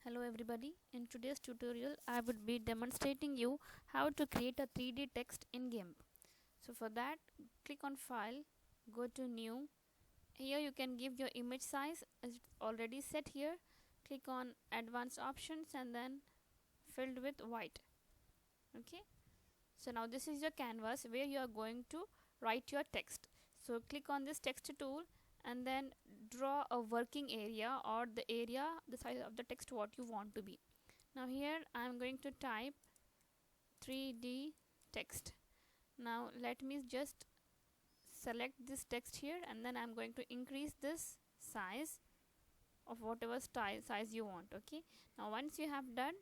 Hello everybody, in today's tutorial I would be demonstrating you how to create a 3D text in GIMP. So for that, click on File, go to New. Here you can give your image size as it's already set here. Click on Advanced Options and then filled with white. Okay. So now this is your canvas where you are going to write your text. So click on this text tool and then draw a working area or the size of the text what you want to be. Now here I am going to type 3D text. Now let me just select this text here and then I am going to increase this size of whatever size you want. Okay. Now once you have done,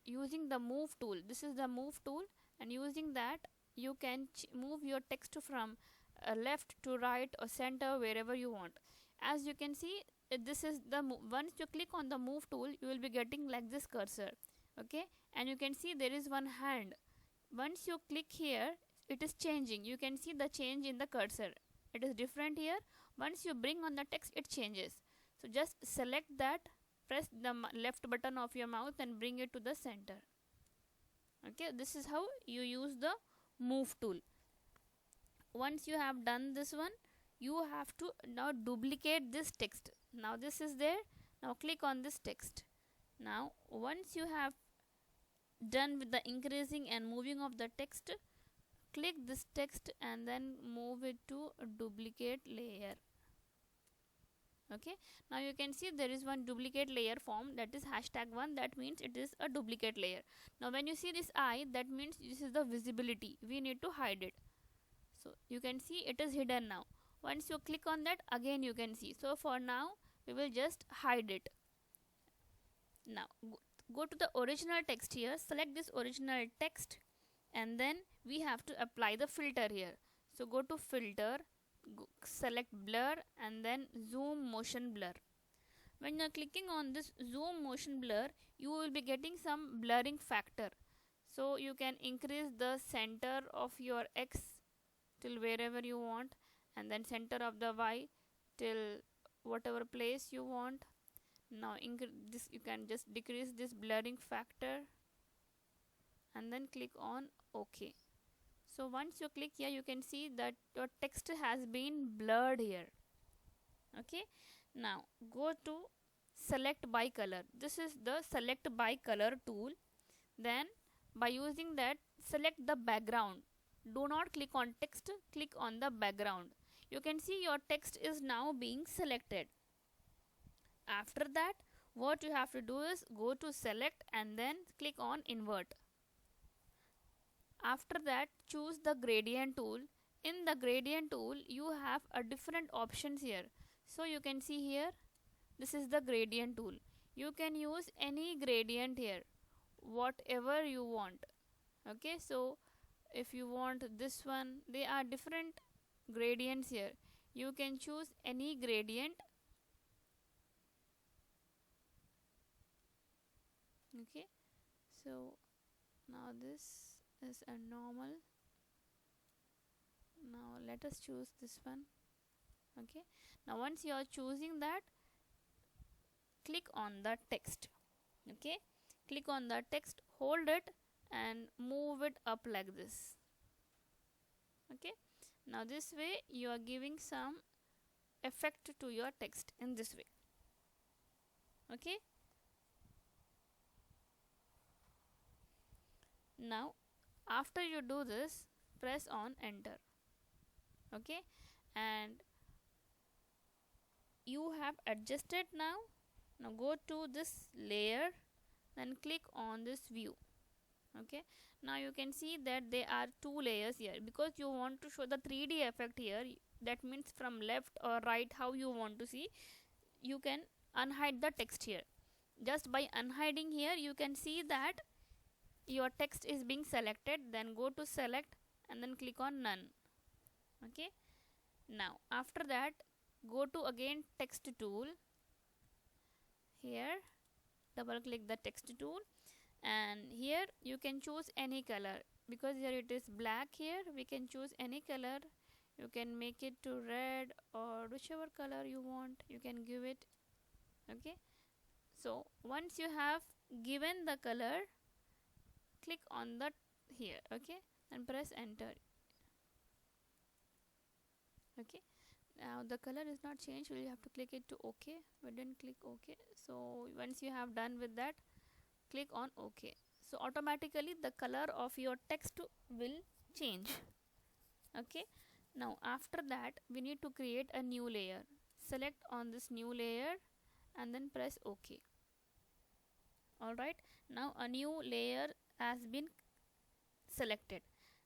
using the move tool, this is the move tool, and using that you can move your text from left to right or center, wherever you want. As you can see, this is the once you click on the move tool you will be getting like this cursor. Okay, and you can see there is one hand. Once you click here, it is changing. You can see the change in the cursor. It is different here. Once you bring on the text, it changes. So just select that, press the left button of your mouse and bring it to the center. Okay, this is how you use the move tool. Once you have done this one, you have to now duplicate this text. Now this is there. Now click on this text. Now once you have done with the increasing and moving of the text, click this text and then move it to a duplicate layer. Okay, now you can see there is one duplicate layer form, that is #1. That means it is a duplicate layer. Now when you see this eye, that means this is the visibility. We need to hide it. So you can see it is hidden now. Once you click on that, again you can see. So for now we will just hide it. Now go to the original text here, select this original text, and then we have to apply the filter here. So go to filter, select blur and then zoom motion blur. When you are clicking on this zoom motion blur, you will be getting some blurring factor. So you can increase the center of your X till wherever you want, and then center of the Y till whatever place you want. Now this, you can just decrease this blurring factor and then click on OK. So once you click here, you can see that your text has been blurred here. Okay, now go to select by color. This is the select by color tool. Then by using that, select the background. Do not click on text, click on the background. You can see your text is now being selected. After that, what you have to do is go to select and then click on invert. After that, choose the gradient tool. In the gradient tool, you have a different options here. So you can see here, this is the gradient tool. You can use any gradient here, whatever you want. Okay, so if you want this one, there are different gradients here. You can choose any gradient. Okay, so now this is a normal. Now let us choose this one. Okay, now once you are choosing that, click on the text. Okay, click on the text, hold it and move it up like this. Okay, now this way you are giving some effect to your text in this way. Okay, now after you do this, press on enter. Okay, and you have adjusted now. Now go to this layer, then click on this view. Okay, now you can see that there are two layers here because you want to show the 3D effect here. That means from left or right, how you want to see. You can unhide the text here. Just by unhiding here, you can see that your text is being selected. Then go to select and then click on none. Okay, now after that, go to again text tool. Here double click the text tool, and here you can choose any color. Because here it is black, here we can choose any color. You can make it to red or whichever color you want, you can give it. Okay, So once you have given the color, click on that here, okay, and press enter. Okay, now the color is not changed, we'll have to click it to OK. We didn't click OK. So once you have done with that, click on OK. So automatically the color of your text will change. Okay, now after that we need to create a new layer. Select on this new layer and then press OK. Alright, now a new layer has been selected.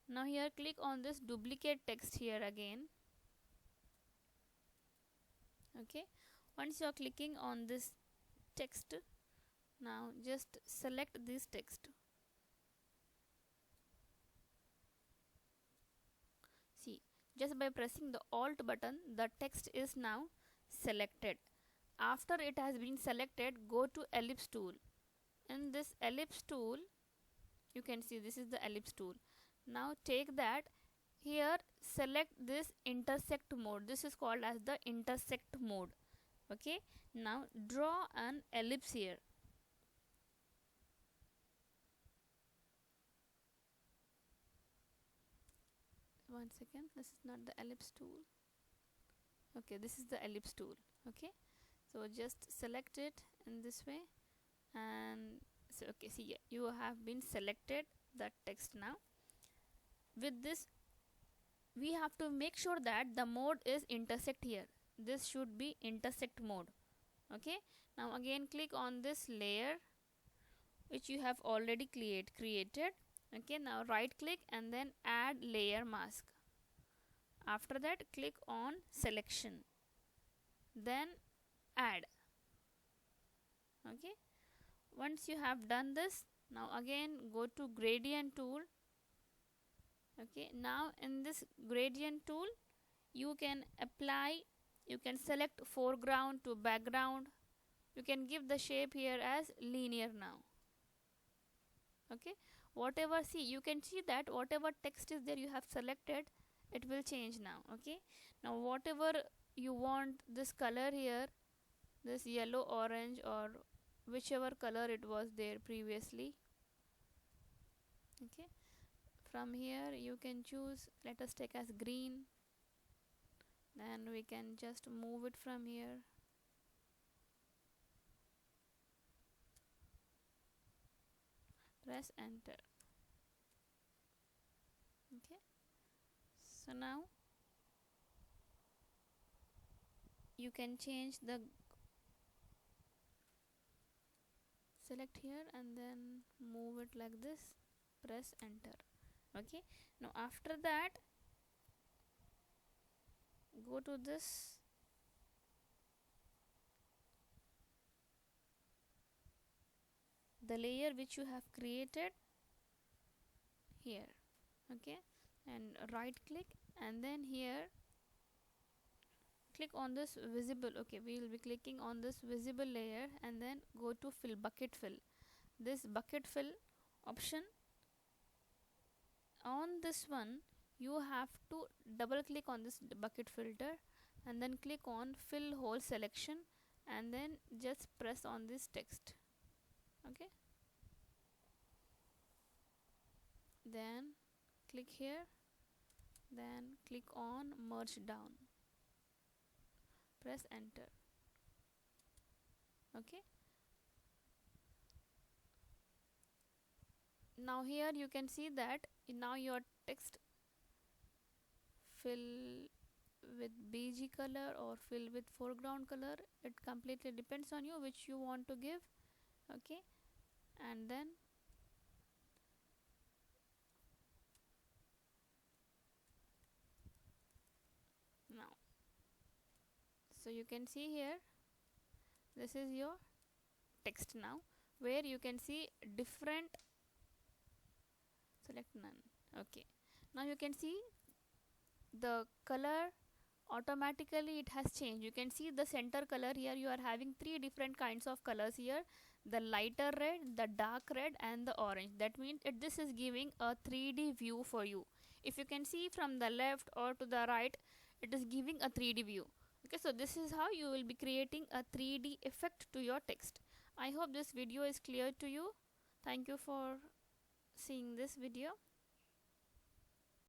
Now here click on this duplicate text here again. Okay, once you are clicking on this text, now just select this text. See, just by pressing the alt button, the text is now selected. After it has been selected, go to ellipse tool. In this ellipse tool, you can see this is the ellipse tool. Now take that, here select this intersect mode. This is called as the intersect mode. Okay, now draw an ellipse here. One second, this is not the ellipse tool. Okay, this is the ellipse tool. Okay, so just select it in this way, and so okay, see, you have been selected that text. Now with this we have to make sure that the mode is intersect here. This should be intersect mode. Okay, now again click on this layer which you have already created. Okay, now right click and then add layer mask. After that click on selection, then add. Okay, once you have done this, now again go to gradient tool. Okay, now in this gradient tool you can apply, you can select foreground to background. You can give the shape here as linear now. Okay, whatever, see, you can see that whatever text is there you have selected, it will change now. Okay, now whatever you want this color here, this yellow, orange, or whichever color it was there previously. Okay, from here you can choose, let us take as green, then we can just move it from here. Press enter. Okay, so now you can change the, select here and then move it like this, press enter. Okay, now after that go to this the layer which you have created here. Okay, and right click and then here click on this visible. Okay, we will be clicking on this visible layer and then go to fill, bucket fill. This bucket fill option, on this one you have to double click on this bucket filter and then click on fill whole selection and then just press on this text. Okay, then click here, then click on merge down, press enter. Okay, now here you can see that now your text fill with beige color or fill with foreground color, it completely depends on you which you want to give. Okay, and then now, so you can see here, this is your text now, where you can see different, select none. Okay, now you can see the color automatically it has changed. You can see the center color here, you are having three different kinds of colors here, the lighter red, the dark red, and the orange. That means this is giving a 3D view for you. If you can see from the left or to the right, it is giving a 3D view. Okay, so this is how you will be creating a 3D effect to your text. I hope this video is clear to you. Thank you for seeing this video.